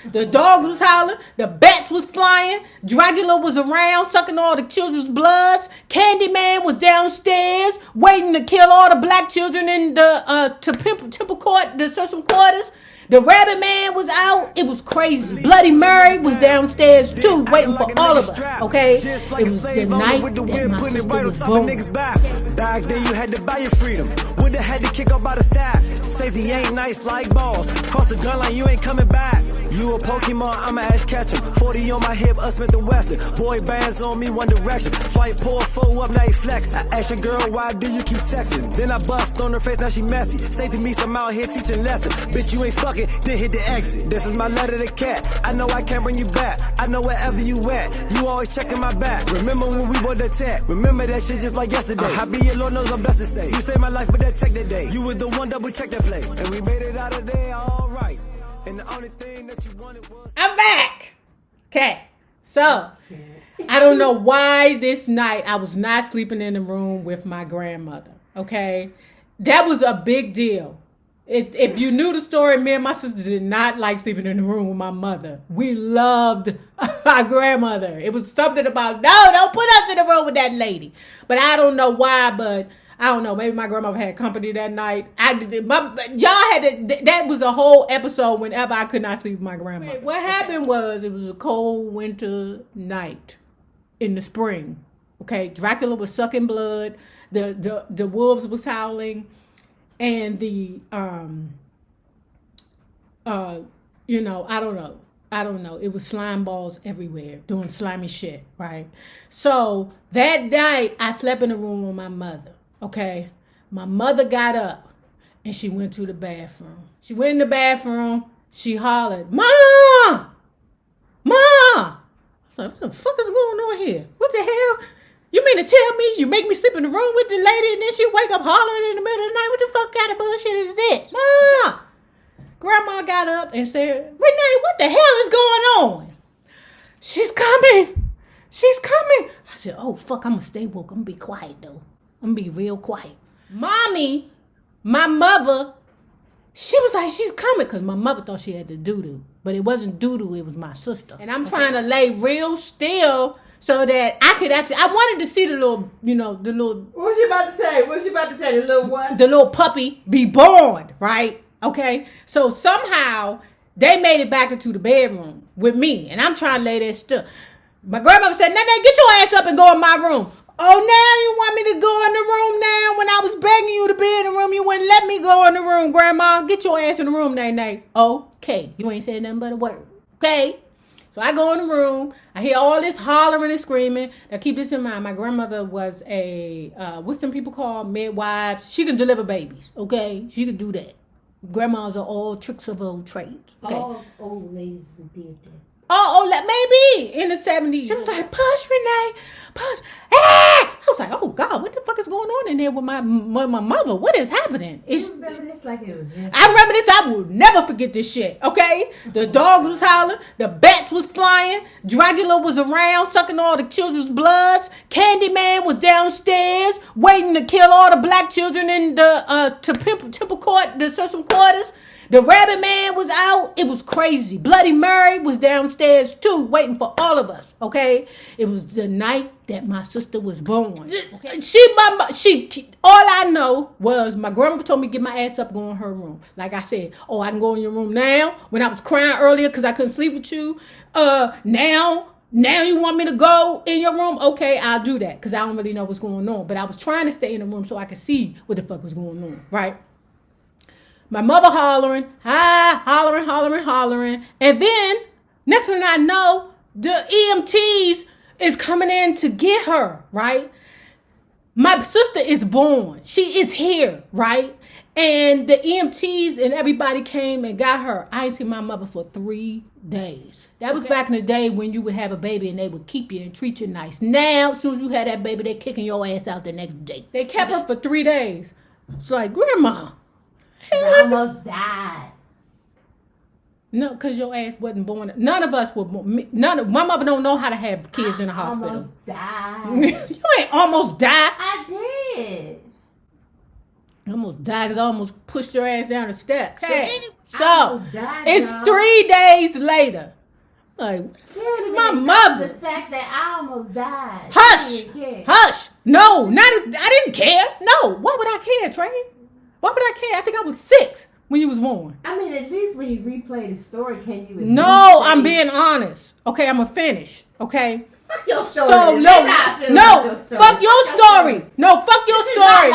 The dogs was howling. The bats was flying. Dracula was around sucking all the children's bloods. Candyman was downstairs waiting to kill all the black children in the temple court, the Sesame quarters. The Rabbit Man was out. It was crazy. Bloody Mary was downstairs too, waiting for all of us. Okay, it was the night that my sister was born. Back then you had to buy your freedom. Woulda had to kick up by the staff. Safety ain't nice like balls. Cross the gun line, you ain't coming back. You a Pokemon, I'ma Ash Ketchum. 40 on my hip, Smith & Wesson. Boy bands on me, one direction. Swipe, pull, foe up, now you flex. I ask your girl, why do you keep texting? Then I bust on her face, now she messy. Say to me, some out here teaching lessons. Bitch, you ain't fucking, then hit the exit. This is my letter to cat. I know I can't bring you back. I know wherever you at. You always checking my back. Remember when we were the tech? Remember that shit just like yesterday. I be your Lord knows I'm best to say. You saved my life, but that tech that day. You was the one double check that play. And we made it out of there, alright. And the only thing that you wanted was... I'm back. Okay. So, I don't know why this night I was not sleeping in the room with my grandmother. Okay. That was a big deal. If you knew the story, me and my sister did not like sleeping in the room with my mother. We loved our grandmother. It was something about, no, don't put us in the room with that lady. But I don't know why, but I don't know. Maybe my grandmother had company that night. That was a whole episode whenever I could not sleep with my grandmother. What happened was, it was a cold winter night in the spring. Okay, Dracula was sucking blood. The wolves was howling. And I don't know. It was slime balls everywhere doing slimy shit, right? So that night I slept in the room with my mother, okay? My mother got up and she went to the bathroom. She went in the bathroom. She hollered, "Mom! Mom!" I was like, what the fuck is going on here? What the hell? You mean to tell me you make me sleep in the room with the lady and then she wake up hollering in the middle of the night? What the fuck kind of bullshit is this? Mom! Grandma got up and said, "Renee, what the hell is going on?" "She's coming. She's coming." I said, "Oh, fuck, I'm going to stay woke. I'm going to be quiet, though. I'm going to be real quiet." Mommy, my mother, she was like, "She's coming," because my mother thought she had the doo-doo. But it wasn't doo-doo, it was my sister. And I'm trying to lay real still so that I could actually, I wanted to see the little, the little. What you about to say? The little what? The little puppy be born, right? Okay. So somehow they made it back into the bedroom with me. And I'm trying to lay there still. My grandmother said, "Nene, get your ass up and go in my room." "Oh, now you want me to go in the room now? When I was begging you to be in the room, you wouldn't let me go in the room, Grandma. Get your ass in the room, Nene." "Okay. You ain't saying nothing but a word. Okay." So I go in the room. I hear all this hollering and screaming. Now keep this in mind. My grandmother was a, what some people call midwives. She can deliver babies. Okay. She can do that. Grandmas are all tricks of old trades. Okay? All old ladies who did that. Maybe in the 70s. She was like, "Push, Renee, push." Ah! I was like, "Oh God, what the fuck is going on in there with my mother? What is happening?" You remember this like it was yesterday. I remember this. I will never forget this shit. Okay, the dogs was howling, the bats was flying, Dracula was around sucking all the children's bloods. Candyman was downstairs waiting to kill all the black children in the temple court, the Sesame quarters. The Rabbit Man was out. It was crazy. Bloody Mary was downstairs too, waiting for all of us. Okay, it was the night that my sister was born. Okay? All I know was my grandma told me to get my ass up, go in her room. Like I said, "Oh, I can go in your room now." When I was crying earlier because I couldn't sleep with you, now you want me to go in your room? Okay, I'll do that because I don't really know what's going on. But I was trying to stay in the room so I could see what the fuck was going on, right? My mother hollering, hollering. And then, next thing I know, the EMTs is coming in to get her, right? My sister is born. She is here, right? And the EMTs and everybody came and got her. I ain't seen my mother for 3 days. That was back in the day when you would have a baby and they would keep you and treat you nice. Now, as soon as you had that baby, they kicking your ass out the next day. They kept her for 3 days. It's like, "Grandma, I almost died." No, because your ass wasn't born. None of us were born. My mother don't know how to have kids in the hospital. Almost died. You ain't almost died. I did. I almost died because I almost pushed your ass down the steps. Hey, so almost died, it's y'all. 3 days later. Like, what the fuck is my mother? The fact that I almost died. Hush! Hush! No, I didn't care. No, why would I care, Trey? Why would I care? I think I was 6 when you was born. I mean, at least when you replay the story, can you? No, I'm being honest. Okay, I'm going to finish. Okay? Fuck your story. So fuck your story. No, fuck your story.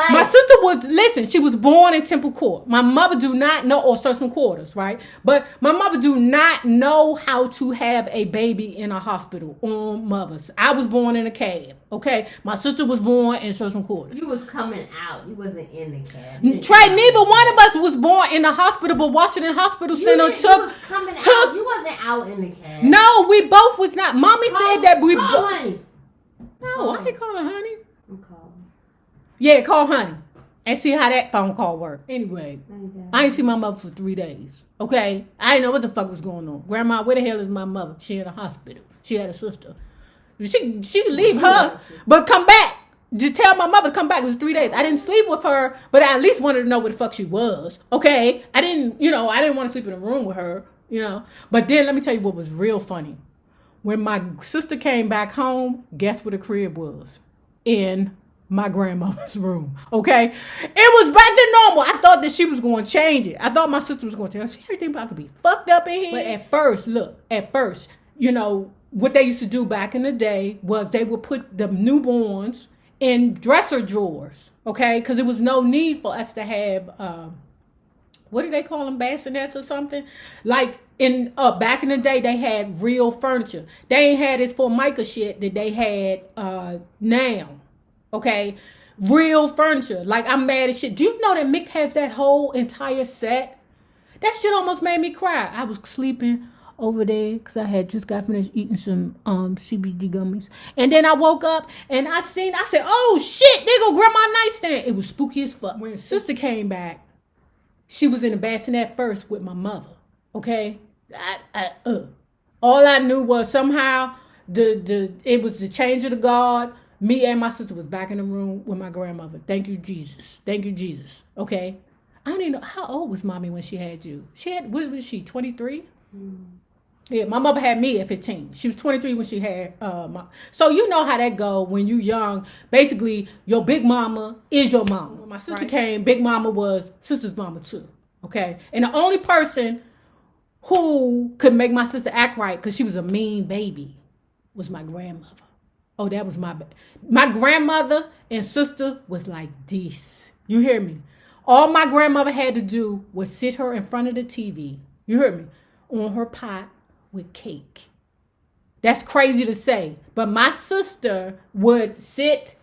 My sister was, listen, she was born in Temple Court. My mother do not know, or certain quarters, right? But my mother do not know how to have a baby in a hospital on mothers. I was born in a cab, okay? My sister was born in certain quarters. You was coming out. You wasn't in the cab. Trey, neither one of us was born in a hospital, but Washington Hospital Center You was coming out. You wasn't out in the cab. No, we both was not. Mommy said that we call honey. No, I ain't calling honey. I'm calling. Yeah, call honey. And see how that phone call worked. Anyway, I ain't seen my mother for 3 days. Okay? I didn't know what the fuck was going on. Grandma, where the hell is my mother? She in a hospital. She had a sister. She could leave her, but come back. To tell my mother to come back. It was 3 days. I didn't sleep with her, but I at least wanted to know where the fuck she was. Okay? I didn't want to sleep in a room with her, But then let me tell you what was real funny. When my sister came back home, guess where the crib was? In my grandmother's room, okay? It was back to normal. I thought that she was going to change it. I thought my sister was going to tell us everything about to be fucked up in here. But at first, what they used to do back in the day was they would put the newborns in dresser drawers, okay? Because there was no need for us to have, what do they call them, bassinets or something? Like in back in the day, they had real furniture. They ain't had this Formica shit that they had now, okay? Real furniture. Like, I'm mad as shit. Do you know that Mick has that whole entire set? That shit almost made me cry. I was sleeping over there because I had just got finished eating some CBD gummies. And then I woke up and I said, oh shit, there go grandma's nightstand. It was spooky as fuck. When sister came back, she was in the bassinet first with my mother. Okay? All I knew was somehow it was the change of the guard. Me and my sister was back in the room with my grandmother. Thank you, Jesus. Thank you, Jesus. Okay? I don't even know. How old was mommy when she had you? What was she, 23? Yeah, my mother had me at 15. She was 23 when she had so you know how that go when you young. Basically, your big mama is your mama. When my sister came, big mama was sister's mama too. Okay? And the only person who could make my sister act right, because she was a mean baby, was my grandmother. Oh, that was my grandmother and sister was like this. You hear me? All my grandmother had to do was sit her in front of the TV. You hear me? On her pot with cake. That's crazy to say. But my sister would sit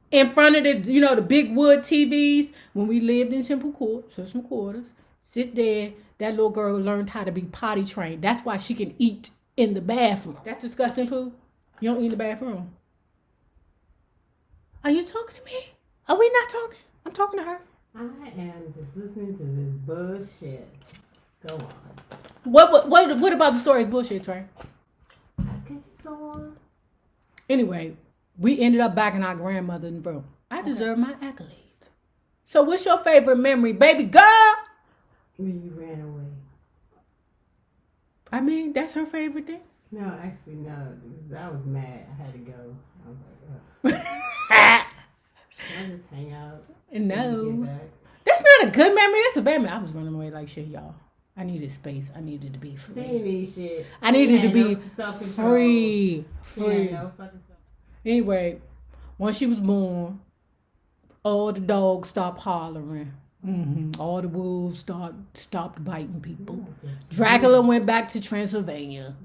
in front of the big wood TVs when we lived in Temple Court, so some quarters. Sit there. That little girl learned how to be potty trained. That's why she can eat in the bathroom. That's disgusting, Pooh. You don't eat in the bathroom. Are you talking to me? Are we not talking? I'm talking to her. I am just listening to this bullshit. Go on. What about the story is bullshit, Trey? I can go on. Anyway, we ended up back in our grandmother's room. I deserve my accolades. So what's your favorite memory, baby girl? When you ran away. I mean, that's her favorite thing? No, actually, no. Because I was mad. I had to go. I was like, ugh. Can I just hang out? No. That's not a good memory. That's a bad memory. I was running away like shit, y'all. I needed space. I needed to be free. She didn't need shit. I needed to be free. Anyway, once she was born, all the dogs stopped hollering. All the wolves stopped biting people. Dracula went back to Transylvania.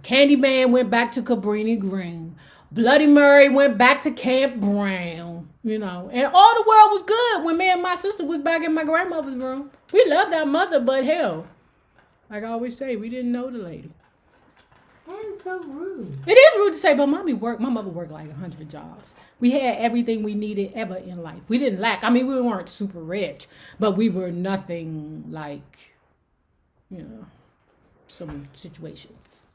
Candyman went back to Cabrini Green. Bloody Mary went back to Camp Brown. And all the world was good when me and my sister was back in my grandmother's room. We loved our mother, but hell, like I always say, we didn't know the lady. That is so rude. It is rude to say, but my mother worked like 100 jobs. We had everything we needed ever in life. We didn't lack. I mean, we weren't super rich, but we were nothing like, some situations.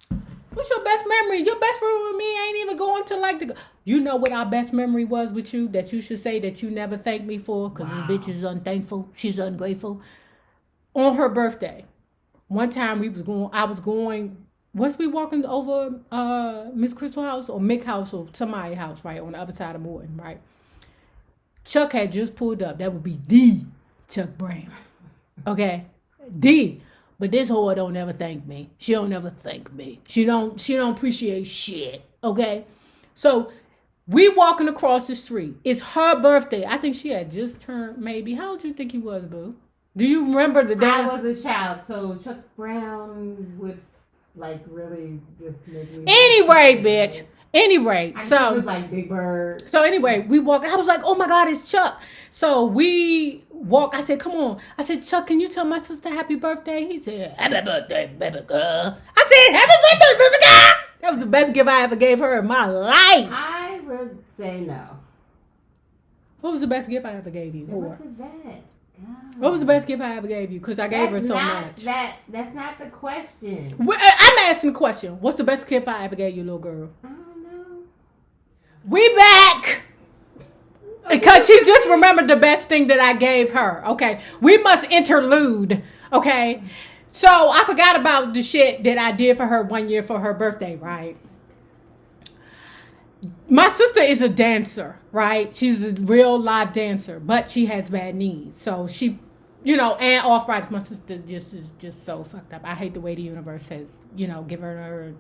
What's your best memory? Your best memory with me ain't even going to like the. You know what our best memory was with you that you should say that you never thanked me for because this bitch is unthankful. She's ungrateful. On her birthday, one time I was going. Was we walking over Miss Crystal house or Mick house or somebody's house, right, on the other side of Morton, right? Chuck had just pulled up. That would be the Chuck Brown. Okay? D. But this whore don't ever thank me. She don't ever thank me. She don't appreciate shit. Okay? So we walking across the street. It's her birthday. I think she had just turned maybe. How old do you think he was, boo? Do you remember the day? I was a child, so Chuck Brown would like really just make me. Anyway, bitch. Anyway, so it was like Big Bird. So anyway, we walk. I was like, "Oh my God, it's Chuck!" So we walk. I said, "Come on!" I said, "Chuck, can you tell my sister happy birthday?" He said, "Happy birthday, baby girl." I said, "Happy birthday, baby girl." That was the best gift I ever gave her in my life. I would say no. What was the best gift I ever gave you? It wasn't that. What was the best gift I ever gave you? Because I gave her so much. That's not the question. I'm asking the question. What's the best gift I ever gave you, little girl? I don't know. We back. Because she just remembered the best thing that I gave her. Okay. We must interlude. Okay. So I forgot about the shit that I did for her one year for her birthday, right? My sister is a dancer, right? She's a real live dancer, but she has bad knees. So she, and arthritis. My sister is just so fucked up. I hate the way the universe has, given her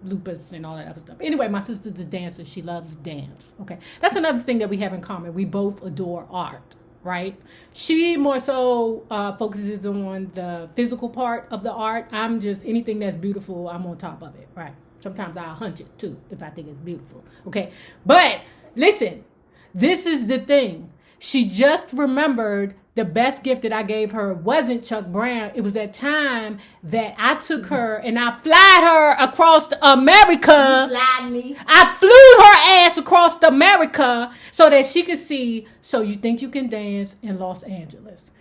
lupus and all that other stuff. Anyway, my sister's a dancer. She loves dance. Okay. That's another thing that we have in common. We both adore art, right? She more so focuses on the physical part of the art. I'm just, anything that's beautiful, I'm on top of it, right? Sometimes I'll hunch it too if I think it's beautiful. Okay. But listen, this is the thing. She just remembered the best gift that I gave her wasn't Chuck Brown. It was that time that I took her and I flied her across America. You flied me. I flew her ass across America so that she could see So You Think You Can Dance in Los Angeles.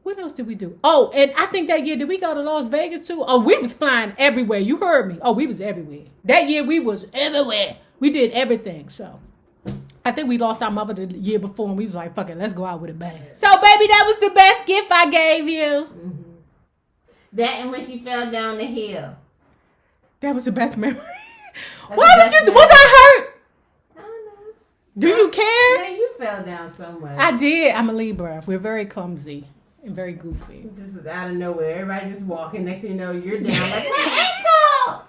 What else did we do? Oh, and I think that year, did we go to Las Vegas too? Oh, we was flying everywhere. You heard me. Oh, we was everywhere. That year, we was everywhere. We did everything. So, I think we lost our mother the year before, and we was like, fuck it, let's go out with a bang. So, baby, that was the best gift I gave you. Mm-hmm. That and when she fell down the hill. That was the best memory. Why would you? Was I hurt? I don't know. Do you care? Yeah, you fell down so much. I did. I'm a Libra. We're very clumsy. And very goofy. It just was out of nowhere. Everybody just walking. Next thing you know, you're down like, my ankle!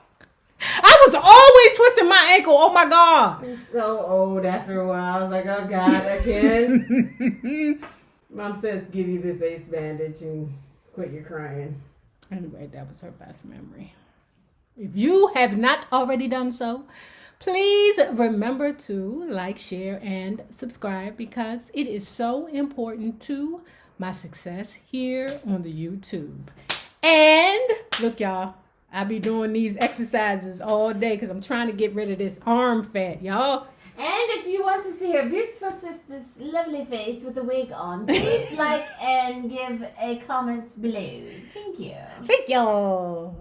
I was always twisting my ankle. Oh, my God. I'm so old after a while. I was like, oh, God, again. Mom says, give you this ace bandage and quit your crying. Anyway, that was her best memory. If you have not already done so, please remember to like, share, and subscribe because it is so important to my success here on the YouTube. And look, y'all, I be doing these exercises all day because I'm trying to get rid of this arm fat, y'all. And if you want to see her beautiful sister's lovely face with a wig on, please like and give a comment below. Thank you. Thank y'all.